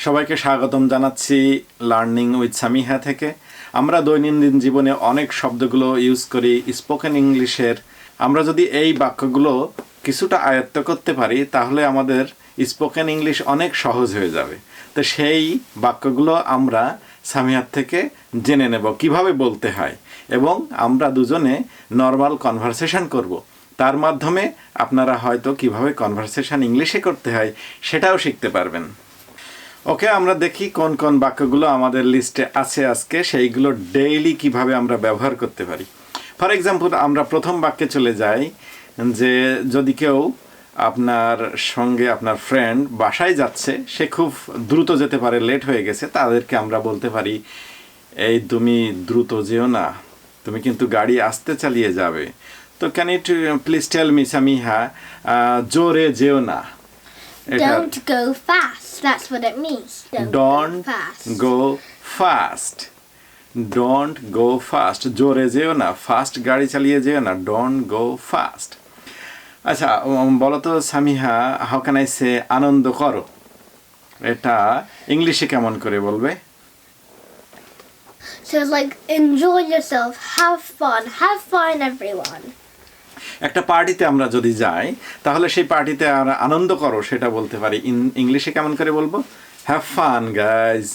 সবাইকে স্বাগতম জানাচ্ছি লার্নিং উইথ সামিহা থেকে। আমরা দৈনন্দিন জীবনে অনেক শব্দগুলো ইউজ করি স্পোকেন ইংলিশের। আমরা যদি এই বাক্যগুলো কিছুটা আয়ত্ত করতে পারি তাহলে আমাদের স্পোকেন ইংলিশ অনেক সহজ হয়ে যাবে। তো সেই বাক্যগুলো আমরা সামিহার থেকে জেনে নেব কিভাবে বলতে হয়, এবং আমরা দুজনে নর্মাল কনভারসেশন করব। তার মাধ্যমে আপনারা হয়তো কিভাবে কনভারসেশন ইংলিশে করতে হয় সেটাও শিখতে পারবেন। ওকে, আমরা দেখি কোন কোন বাক্যগুলো আমাদের লিস্টে আছে আজকে, সেইগুলো ডেইলি কিভাবে আমরা ব্যবহার করতে পারি। ফর এক্সাম্পল, আমরা প্রথম বাক্যে চলে যাই যে যদি কেউ আপনার সঙ্গে আপনার ফ্রেন্ড বাসায় যাচ্ছে, সে খুব দ্রুত যেতে পারে, লেট হয়ে গেছে, তাদেরকে আমরা বলতে পারি এই তুমি দ্রুত যেও না, তুমি কিন্তু গাড়ি আস্তে চালিয়ে যাবে। তো can you please tell me Samiha, জোরে যেও না। Don't go fast. That's what it means. Don't go fast. Don't go fast. জোরে যেও না, ফাস্ট গাড়ি চালিয়ে যেও না। Don't go fast. আচ্ছা, বলো তো Samiha, how can I say আনন্দ করো? এটা ইংলিশে কেমন করে বলবে? So it's like enjoy yourself, have fun everyone. একটা পার্টিতে আমরা যদি যাই তাহলে সেই পার্টিতে আমরা আনন্দ করো সেটা বলতে পারি। ইংলিশে কেমন করে বলবো? Have fun guys.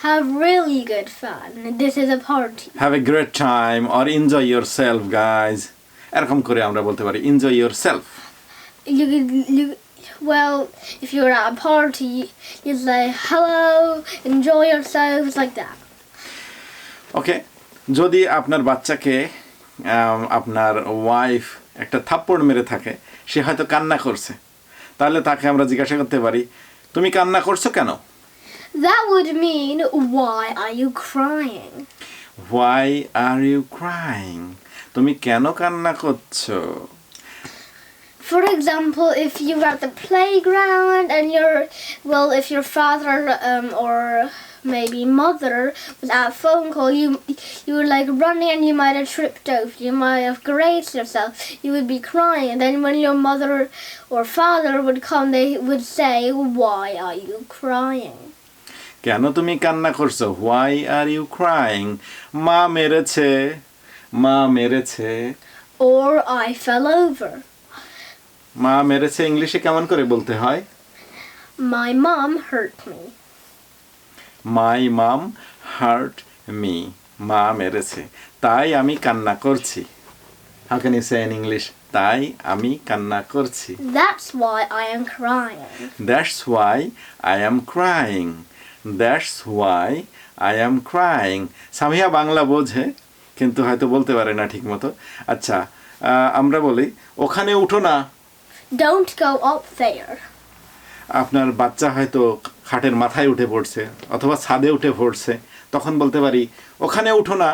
Have really good fun. This is a party. Have a great time or enjoy yourself guys. এরকম করে আমরা বলতে পারি enjoy yourself. Well, if you're at a party, you say hello, enjoy yourselves, like that. ওকে, যদি আপনার বাচ্চাকে আপনার wife একটা থাপ্পড় মেরে থাকে, সে হয়তো কান্না করছে, তাহলে তাকে আমরা জিজ্ঞাসা করতে পারি তুমি কান্না করছো কেন? That would mean why are you crying? Why are you crying? তুমি কেন কান্না করছো? For example, if you were at the playground and if your father or maybe mother was at a phone call, you were like running and you might have tripped over, you might have grazed yourself, you would be crying, and then when your mother or father would come, they would say, why are you crying? কেন তুমি কান্না করছো? Why are you crying? মা মেরেছে, মা মেরেছে। Or I fell over. মা মেরেছে ইংলিশে কেমন করে বলতে হয়? My mom hurt me. My mom hurt me. মা মেরেছে, তাই আমি কান্না করছি। How can you say in English? তাই আমি কান্না করছি। That's why I am crying. That's why I am crying. That's why I am crying. Samiha Bangla বোঝে কিন্তু হয়তো বলতে পারে না ঠিক মতো। আচ্ছা, আমরা বলি ওখানে উঠো না। Don't go up there. আপনার বাচ্চা হয়তো খাটের মাথায় উঠে পড়ছে অথবা ছাদে উঠে পড়ছে, তখন বলতে পারি ওখানে উঠো না।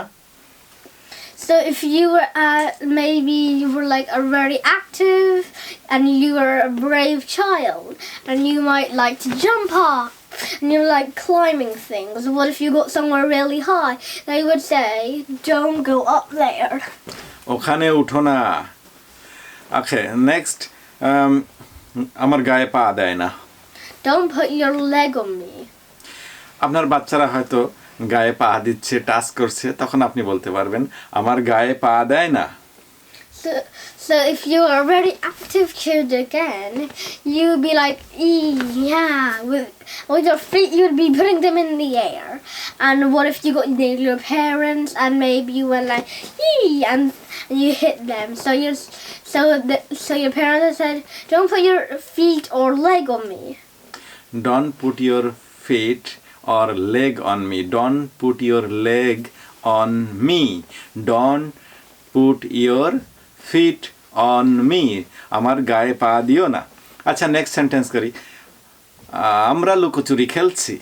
So if you were maybe you were like a very active and you were a brave child and you might like to jump up and you like climbing things. What if you got somewhere really high? They would say, don't go up there. ওখানে উঠো না। Okay, next, আমার গায়ে পা দেয় না। Don't put your leg on me. আপনার বাচ্চারা হয়তো গায়ে পা দিচ্ছে, টাচ করছে, তখন আপনি বলতে পারবেন আমার গায়ে পা দেয় না। So if you are a very active kid again, you'd be like, yeah, with your feet you'd be putting them in the air. And what if you got near your parents and maybe you went like, and you hit them. So your parents said, don't put your feet or leg on me. Don't put your feet or leg on me. Don't put your leg on me. Don't put your feet on me. আমার গায়ে পা দিও না। আচ্ছা, next sentence করি। আমরা লুকোচুরি খেলছি।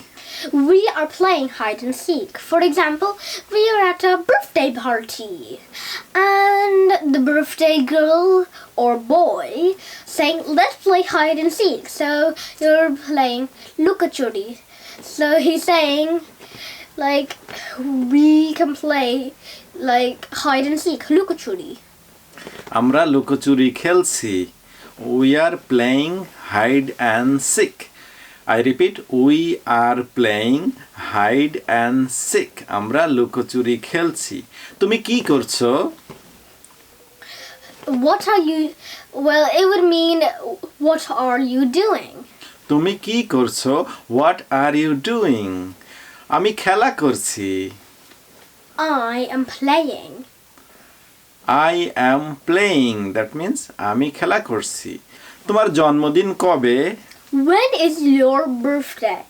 We are playing hide and seek. For example, we are at a birthday party and the birthday girl or boy saying let's play hide and seek. So you're playing lukachuri. So he's saying like we can play like hide and seek, lukachuri. আমরা লুকোচুরি খেলছি। We are playing hide and seek. I repeat, we are playing hide and seek. আমরা লুকোচুরি খেলছি। তুমি কি করছো? What are you? Well, it would mean what are you doing? তুমি কি করছো? What are you doing? আমি খেলা করছি। I am playing. I am playing. That means আমি খেলা করছি। তোমার জন্মদিন কবে? When is your birthday?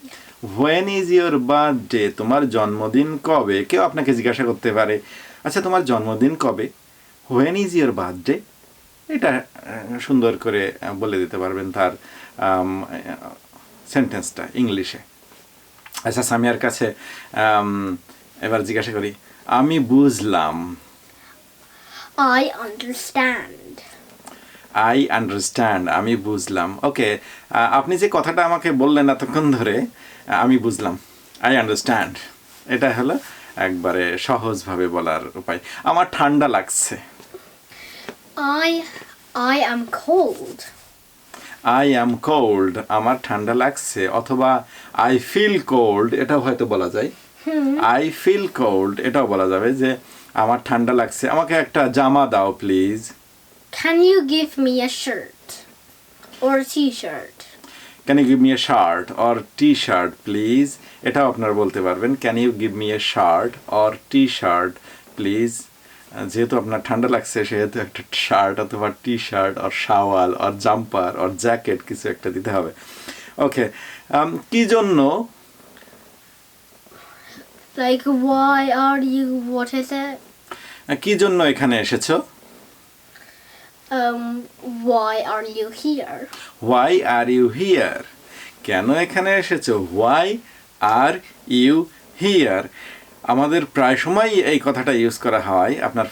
When is your birthday? তোমার জন্মদিন কবে? কেউ আপনাকে জিজ্ঞাসা করতে পারে, আচ্ছা তোমার জন্মদিন কবে? When is your birthday? এটা সুন্দর করে বলে দিতে পারবেন তার সেন্টেন্সটা ইংলিশে। আচ্ছা সামিয়ার কাছে এবার জিজ্ঞাসা করি, আমি বুঝলাম। I understand. I understand. আমি বুঝলাম। ওকে, আপনি যে কথাটা আমাকে বললেন এতক্ষণ ধরে, আমি বুঝলাম, I understand, এটা হলো একবারে সহজভাবে বলার উপায়। আমার ঠান্ডা লাগছে। I am cold. I am cold. আমার ঠান্ডা লাগছে। অথবা I feel cold, এটাও হয়তো বলা যায়। I feel cold, এটাও বলা যাবে যে আমার ঠান্ডা লাগছে, আমাকে একটা জামা দাও please. Can you give me a shirt or a t-shirt? Can you give me a shirt or t-shirt please? এটাও আপনারা বলতে পারবেন, Can you give me a shirt or t-shirt please? যেহেতু আপনার ঠান্ডা লাগছে সেহেতু একটা শার্ট অথবা টি শার্ট আর শাওয়াল আর জাম্পার আর জ্যাকেট কিছু একটা দিতে হবে। ওকে, কি জন্য? Like, why are you? What is it? কি জন্য এখানে এসেছো? Why are you here? Why are you here? কেন এখানে এসেছো? Why are you here? আমাদের প্রায় সময় এই কথাটা ইউজ করা হয়। আপনার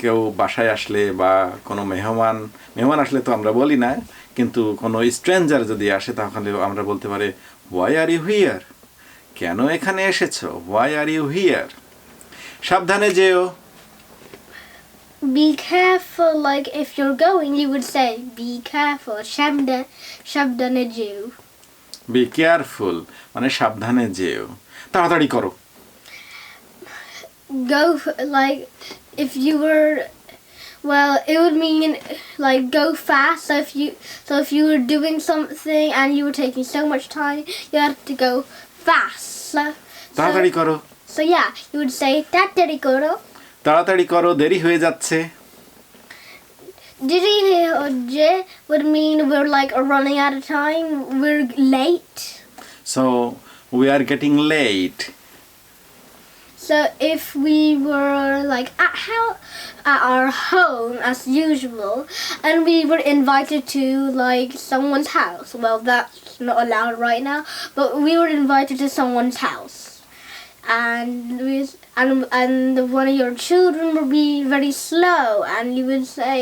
কেউ বাসায় আসলে বা কোনো মেহমান আসলে তো আমরা বলি না, কিন্তু কোনো স্ট্রেঞ্জার যদি আসে তাহলে আমরা বলতে পারি Why are you here? কেন এখানে এসেছো? Why are you here? সাবধানে যেও। Be careful. Like, if you're going, you would say, be careful. Shabdane jew. Be careful মানে সাবধানে যেও, তাড়াতাড়ি করো। Go, like, if you were, well, it would mean, like, go fast. So if you were doing something and you were taking so much time, you had to go fast. তাড়াতাড়ি করো। So yeah, you would say, tatari koro. তাড়াতাড়ি করো, দেরি হয়ে যাচ্ছে। Diri would mean we're like running out of time. We're late. So we are getting late. So if we were like at our home as usual, and we were invited to like someone's house, well, that's not allowed right now, but we were invited to someone's house, and one of your children would be very slow, and you would say,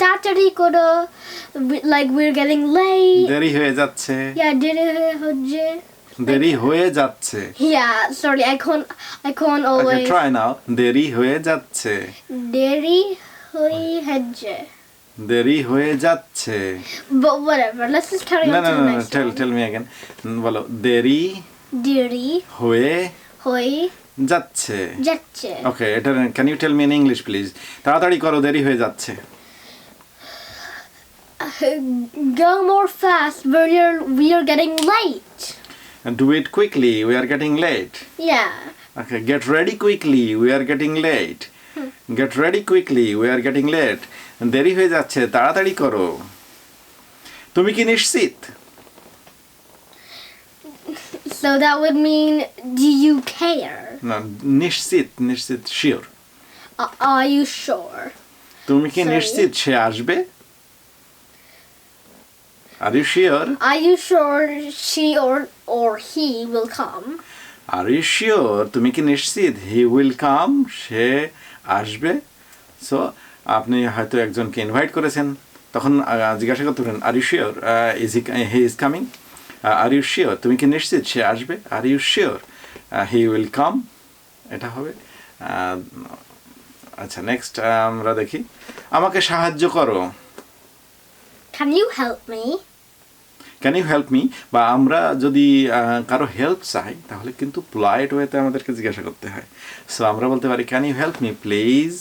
"Tatari kodo," like we're getting late. দেরি হয়ে যাচ্ছে। Yeah, diri hoje. দেরি হয়ে যাচ্ছে। Yeah, sorry, I can't always. Okay, try now. দেরি হয়ে যাচ্ছে। Deri hoi hedge. দেরি হয়ে যাচ্ছে। But whatever, let's just carry on to the next one. Tell me again. বলো, দেরি Deri হয়ে hoi যাচ্ছে। jache. Okay, এটা can you tell me in English please? তাড়াতাড়ি করো, দেরি হয়ে যাচ্ছে। Go more fast, we are getting late. And do it quickly, we are getting late. Yeah. Okay, get ready quickly, we are getting late. Get ready quickly, we are getting late. দেরি হয়ে যাচ্ছে, তাড়াতাড়ি করো। তুমি কি নিশ্চিত? So that would mean, do you care? না, নিশ্চিত শিওর। Are you sure? তুমি কি Sorry? নিশ্চিত সে আসবে? Are you sure? Are you sure she or he will come? Are you sure? তুমি কি নিশ্চিত he will come? সে আসবে। সো আপনি হয়তো একজনকে ইনভাইট করেছেন, তখন জিজ্ঞাসা করতে পারেন Are you sure? He is coming? Are you sure? তুমি কি নিশ্চিত সে আসবে? Are you sure? He will come? এটা হবে। আচ্ছা, নেক্সট আমরা দেখি, আমাকে সাহায্য করো। Can you help me? Can you help me, বা আমরা যদি কারো হেল্প চাই তাহলে কিন্তু পোলাইট ওয়েতে আমাদেরকে জিজ্ঞাসা করতে হয়। সো আমরা বলতে পারি can you help me please.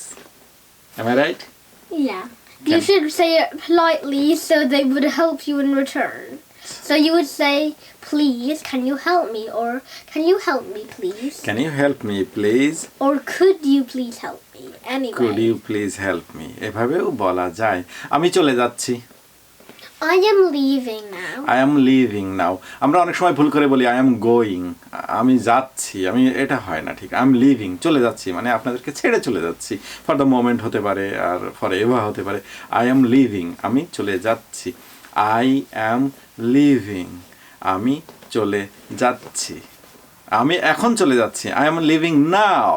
Am I right? Yeah. You should say it politely so they would help you in return. So you would say, please, can you help me? Or can you help me, please? Can you help me please? Or could you please help me? Anyway. Could you please help me? এভাবেও বলা যায়। আমি চলে যাচ্ছি। I am leaving now. I am leaving now. আমরা অনেক সময় ভুল করে বলি I am going. আমি যাচ্ছি, আমি এটা হয় না ঠিক। I am leaving, চলে যাচ্ছি মানে আপনাদেরকে ছেড়ে চলে যাচ্ছি। ফর দ্য মোমেন্ট হতে পারে আর ফর এভার হতে পারে। I am leaving, আমি চলে যাচ্ছি। I am leaving, আমি চলে যাচ্ছি। আমি এখন চলে যাচ্ছি। I am leaving now.